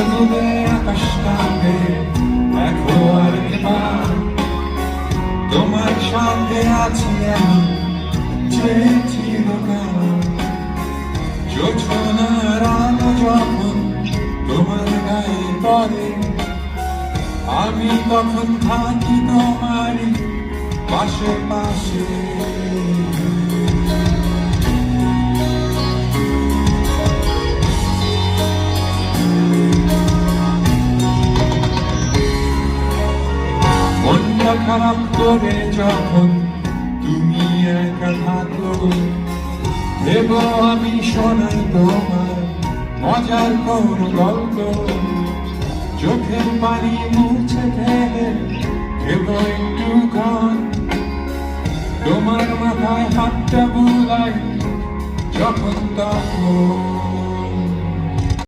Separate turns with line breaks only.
ডুবে আকাশটাকে দেখো আর এবার তোমার সঙ্গে আছি আমি যে চিরকাল। জোছনার আলো যখন তোমার গায়ে পড়ে আমি তখন থাকি তোমারই পাশে পাশে। মনটা খারাপ করে যখন তুমি একা থাকো দেব আমি শোনাই তোমার মজার কোন গল্প। চোখের পানি মুছে ফেলে দেব একটু গান তোমার মাথায় হাতটা বুলাই যখন তখন।